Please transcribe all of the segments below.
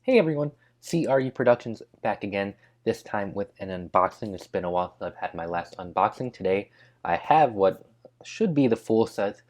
Hey everyone, CRU Productions back again, this time with an unboxing. It's been a while since I've had my last unboxing. Today I have what should be the full set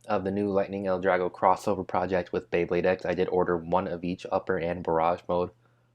of the new Lightning L-Drago crossover project with Beyblade X. I did order one of each, upper and barrage mode.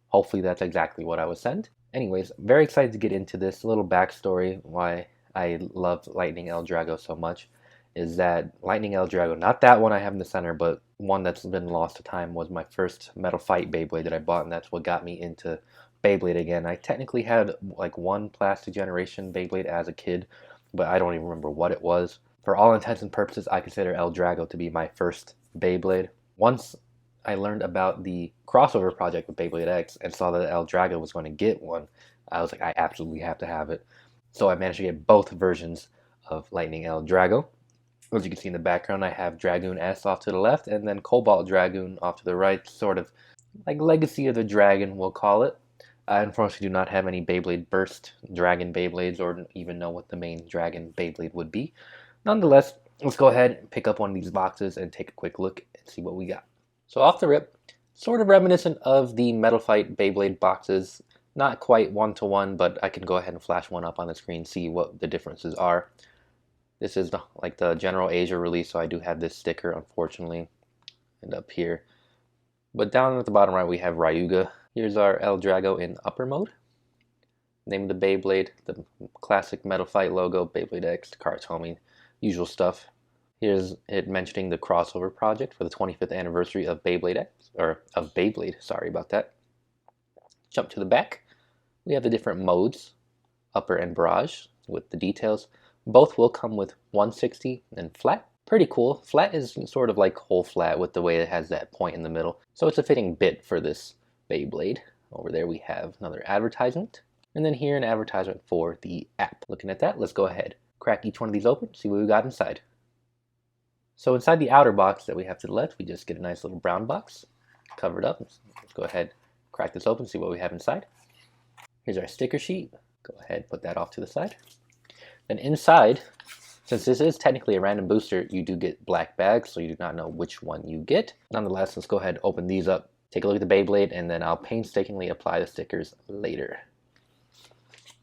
Hopefully that's exactly what I was sent. Anyways, very excited to get into this. A little backstory why I love Lightning L-Drago so much is that Lightning L-Drago, not that one I have in the center, but one that's been lost to time, was my first Metal Fight Beyblade that I bought, and that's what got me into Beyblade again. I technically had like one plastic generation Beyblade as a kid, but I don't even remember what it was. For all intents and purposes, I consider L-Drago to be my first Beyblade. Once I learned about the crossover project with Beyblade X and saw that L-Drago was going to get one, I was like, I absolutely have to have it. So I managed to get both versions of Lightning L-Drago. As you can see in the background, I have Dragoon S off to the left and then Cobalt Dragoon off to the right, sort of like Legacy of the Dragon, we'll call it. I unfortunately do not have any Beyblade Burst Dragon Beyblades or even know what the main Dragon Beyblade would be. Nonetheless, let's go ahead and pick up one of these boxes and take a quick look and see what we got. So off the rip, sort of reminiscent of the Metal Fight Beyblade boxes. Not quite one-to-one, but I can go ahead and flash one up on the screen, see what the differences are. This is like the general Asia release, so I do have this sticker, unfortunately, and up here. But down at the bottom right, we have Ryuga. Here's our L-Drago in upper mode. Name of the Beyblade, the classic Metal Fight logo, Beyblade X, Karatomi, usual stuff. Here's it mentioning the crossover project for the 25th anniversary of Beyblade X, or of Beyblade, sorry about that. Jump to the back. We have the different modes, upper and barrage, with the details. Both will come with 160 and flat. Pretty cool. Flat is sort of like whole flat with the way it has that point in the middle. So it's a fitting bit for this Beyblade. Over there we have another advertisement. And then here an advertisement for the app. Looking at that, let's go ahead. Crack each one of these open, see what we got inside. So inside the outer box that we have to the left, we just get a nice little brown box. Covered up. Let's go ahead, crack this open, see what we have inside. Here's our sticker sheet. Go ahead, put that off to the side. Then inside, since this is technically a random booster, you do get black bags, so you do not know which one you get. Nonetheless, let's go ahead and open these up, take a look at the Beyblade, and then I'll painstakingly apply the stickers later.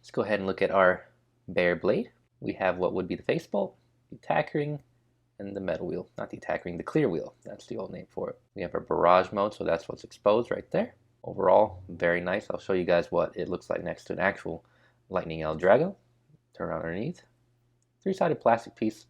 Let's go ahead and look at our bare blade. We have what would be the face bolt, the attack ring, and the metal wheel. Not the attack ring, the clear wheel. That's the old name for it. We have our barrage mode, so that's what's exposed right there. Overall, very nice. I'll show you guys what it looks like next to an actual Lightning L-Drago. Turn around underneath. Three-sided plastic piece.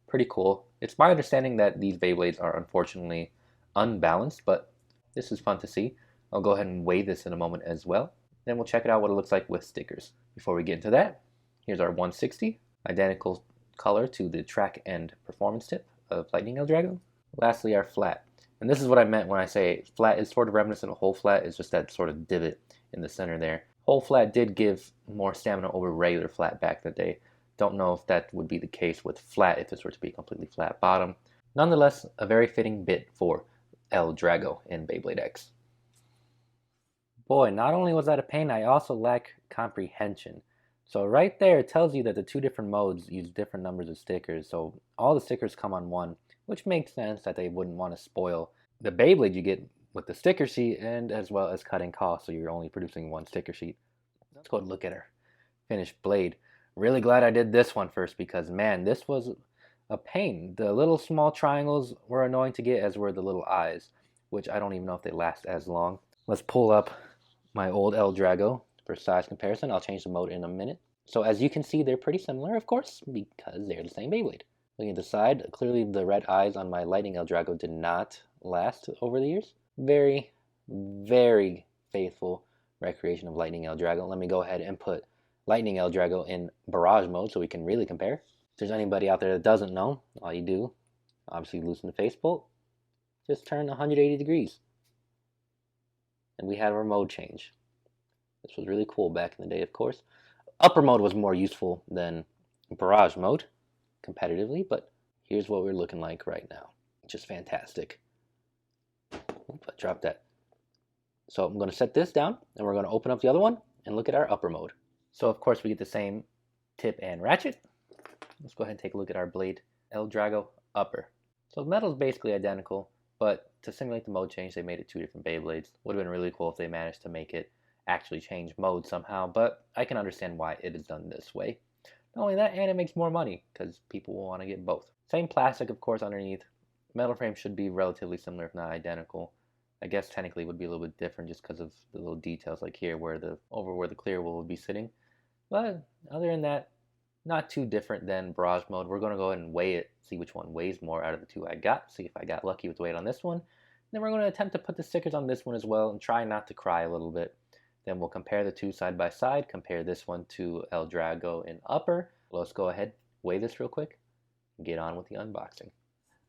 Pretty cool. It's my understanding that these Beyblades are unfortunately unbalanced, but this is fun to see. I'll go ahead and weigh this in a moment as well. Then we'll check it out what it looks like with stickers. Before we get into that, here's our 160. Identical color to the track and performance tip of Lightning L-Drago. Lastly, our flat. And this is what I meant when I say flat is sort of reminiscent of whole flat. It's just that sort of divot in the center there. Whole flat did give more stamina over regular flat back in the day. Don't know if that would be the case with flat if this were to be completely flat bottom. Nonetheless, a very fitting bit for L-Drago in Beyblade X. Boy, not only was that a pain, I also lack comprehension. So right there it tells you that the two different modes use different numbers of stickers. So all the stickers come on one, which makes sense that they wouldn't want to spoil the Beyblade you get with the sticker sheet, and as well as cutting costs, so you're only producing one sticker sheet. Let's go and look at our finished blade. Really glad I did this one first because, man, this was a pain. The little small triangles were annoying to get, as were the little eyes, which I don't even know if they last as long. Let's pull up my old L-Drago for size comparison. I'll change the mode in a minute. So as you can see, they're pretty similar, of course, because they're the same Beyblade. Looking at the side, clearly the red eyes on my Lightning L-Drago did not last over the years. Very, very faithful recreation of Lightning L-Drago. Let me go ahead and put Lightning L-Drago in barrage mode so we can really compare. If there's anybody out there that doesn't know, all you do, obviously loosen the face bolt, just turn 180 degrees. And we have our mode change. This was really cool back in the day, of course. Upper mode was more useful than barrage mode, competitively, but here's what we're looking like right now. Just fantastic. Oops, I dropped that. So I'm going to set this down, and we're going to open up the other one and look at our upper mode. So of course we get the same tip and ratchet. Let's go ahead and take a look at our blade L-Drago upper. So the metal is basically identical. But to simulate the mode change, they made it 2 different Beyblades. Would have been really cool if they managed to make it actually change mode somehow, but I can understand why it is done this way. Not only that, and it makes more money, because people will want to get both. Same plastic, of course, underneath. Metal frame should be relatively similar, if not identical. I guess technically it would be a little bit different just because of the little details like here where the clear wool would be sitting. But other than that, not too different than barrage mode. We're going to go ahead and weigh it, see which one weighs more out of the two I got, see if I got lucky with the weight on this one. Then we're going to attempt to put the stickers on this one as well and try not to cry a little bit. Then we'll compare the two side by side, compare this one to L-Drago in upper. Let's go ahead, weigh this real quick, and get on with the unboxing.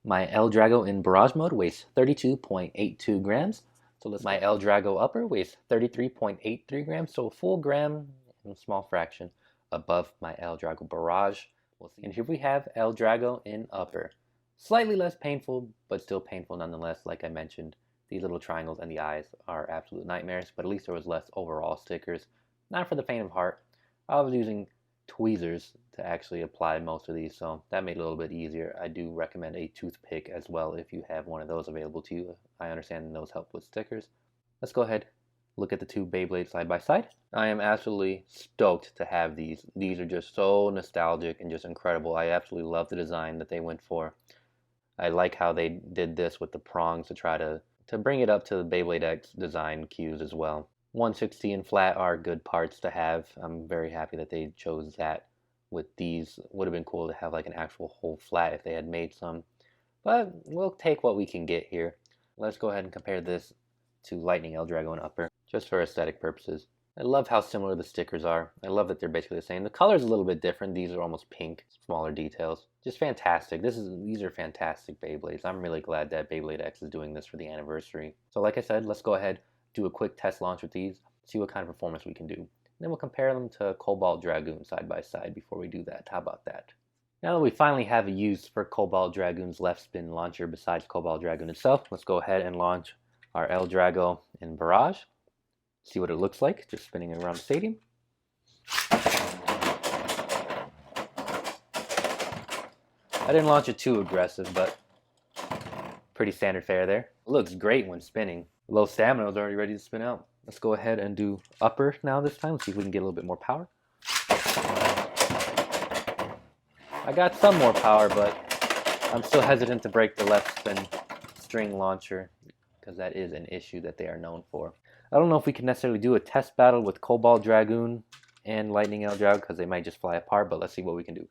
My L-Drago in barrage mode weighs 32.82 grams. So my L-Drago upper weighs 33.83 grams, so a full gram and a small fraction above my L-Drago barrage. We'll see. And here we have L-Drago in upper. Slightly less painful, but still painful nonetheless. Like I mentioned, these little triangles and the eyes are absolute nightmares, but at least there was less overall stickers. Not for the faint of heart. I was using tweezers to actually apply most of these, so that made it a little bit easier. I do recommend a toothpick as well if you have one of those available to you. I understand those help with stickers. Let's go ahead, look at the two Beyblades side by side. I am absolutely stoked to have these. These are just so nostalgic and just incredible. I absolutely love the design that they went for. I like how they did this with the prongs to try to bring it up to the Beyblade X design cues as well. 160 and flat are good parts to have. I'm very happy that they chose that with these. Would have been cool to have like an actual whole flat if they had made some. But we'll take what we can get here. Let's go ahead and compare this to Lightning L-Drago and upper, just for aesthetic purposes. I love how similar the stickers are. I love that they're basically the same. The color's a little bit different. These are almost pink, smaller details. Just fantastic. These are fantastic Beyblades. I'm really glad that Beyblade X is doing this for the anniversary. So like I said, let's go ahead, do a quick test launch with these, see what kind of performance we can do. Then we'll compare them to Cobalt Dragoon side by side before we do that. How about that? Now that we finally have a use for Cobalt Dragoon's left spin launcher besides Cobalt Dragoon itself, let's go ahead and launch our L-Drago in barrage. See what it looks like, just spinning it around the stadium. I didn't launch it too aggressive, but pretty standard fare there. It looks great when spinning. Low stamina is already ready to spin out. Let's go ahead and do upper now this time. Let's see if we can get a little bit more power. I got some more power, but I'm still hesitant to break the left spin string launcher because that is an issue that they are known for. I don't know if we can necessarily do a test battle with Cobalt Dragoon and Lightning L-Drago because they might just fly apart, but let's see what we can do.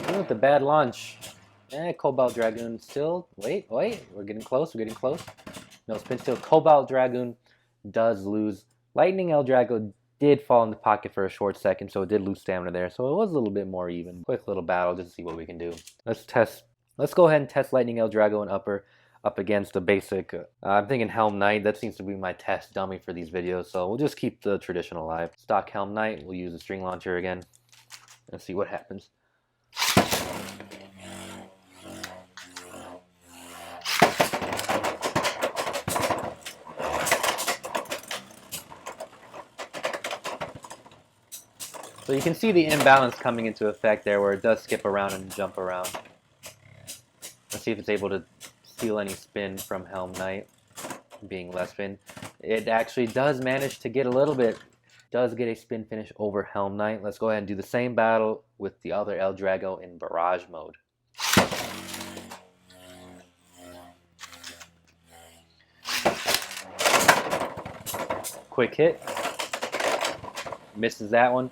Even with the bad launch, Cobalt Dragoon still, wait, we're getting close, No, spin still, Cobalt Dragoon does lose. Lightning L-Drago did fall in the pocket for a short second, so it did lose stamina there, so it was a little bit more even. Quick little battle just to see what we can do. Let's go ahead and test Lightning L-Drago and upper up against the basic, I'm thinking Helm Knight. That seems to be my test dummy for these videos, so we'll just keep the tradition alive. Stock Helm Knight, we'll use the string launcher again and see what happens. So you can see the imbalance coming into effect there where it does skip around and jump around. Let's see if it's able to steal any spin from Helm Knight, being less spin. It actually does manage to get a little bit, does get a spin finish over Helm Knight. Let's go ahead and do the same battle with the other L-Drago in barrage mode. Quick hit. Misses that one.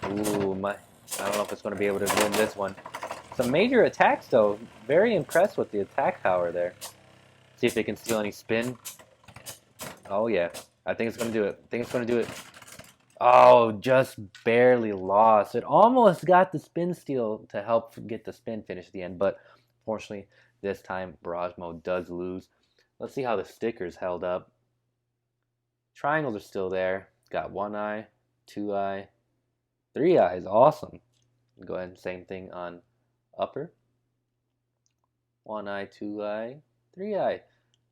Ooh, I don't know if it's going to be able to win this one. Some major attacks, though. Very impressed with the attack power there. See if they can steal any spin. Oh, yeah. I think it's going to do it. Oh, just barely lost. It almost got the spin steal to help get the spin finish at the end, but fortunately, this time, barrage mode does lose. Let's see how the stickers held up. Triangles are still there. Got one eye, two eye, 3 eyes, awesome. Go ahead and same thing on upper. 1 eye, 2 eye, 3 eye.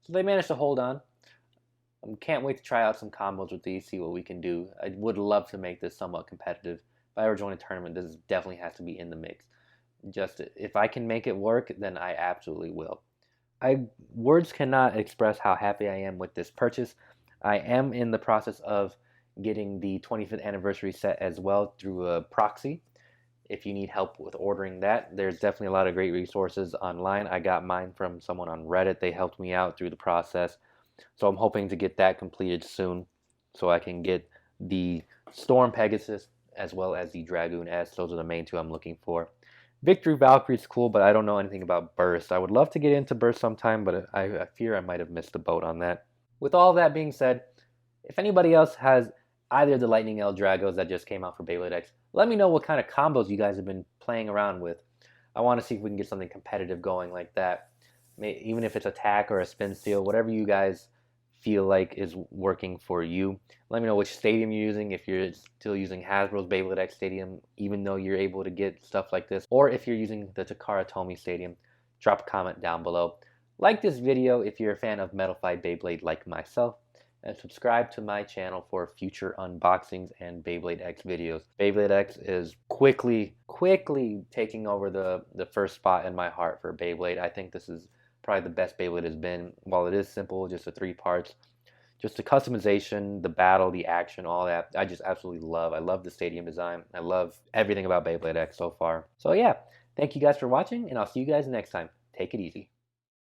So they managed to hold on. Can't wait to try out some combos with these, see what we can do. I would love to make this somewhat competitive. If I ever join a tournament, this definitely has to be in the mix. Just if I can make it work, then I absolutely will. Words cannot express how happy I am with this purchase. I am in the process of getting the 25th anniversary set as well through a proxy. If you need help with ordering that, there's definitely a lot of great resources online. I got mine from someone on Reddit. They helped me out through the process. So I'm hoping to get that completed soon so I can get the Storm Pegasus as well as the Dragoon S. Those are the main two I'm looking for. Victory Valkyrie is cool, but I don't know anything about Burst. I would love to get into Burst sometime, but I fear I might have missed the boat on that. With all that being said, if anybody else has either of the Lightning L-Dragos that just came out for Beyblade X, let me know what kind of combos you guys have been playing around with. I want to see if we can get something competitive going like that. Even if it's attack or a spin steal, whatever you guys feel like is working for you. Let me know which stadium you're using, if you're still using Hasbro's Beyblade X Stadium, even though you're able to get stuff like this, or if you're using the Takara Tomy Stadium. Drop a comment down below. Like this video if you're a fan of Metal Fight Beyblade like myself, and subscribe to my channel for future unboxings and Beyblade X videos. Beyblade X is quickly taking over the first spot in my heart for Beyblade. I think this is probably the best Beyblade has been. While it is simple, just the 3 parts, just the customization, the battle, the action, all that, I just absolutely love. I love the stadium design. I love everything about Beyblade X so far. So yeah, thank you guys for watching, and I'll see you guys next time. Take it easy.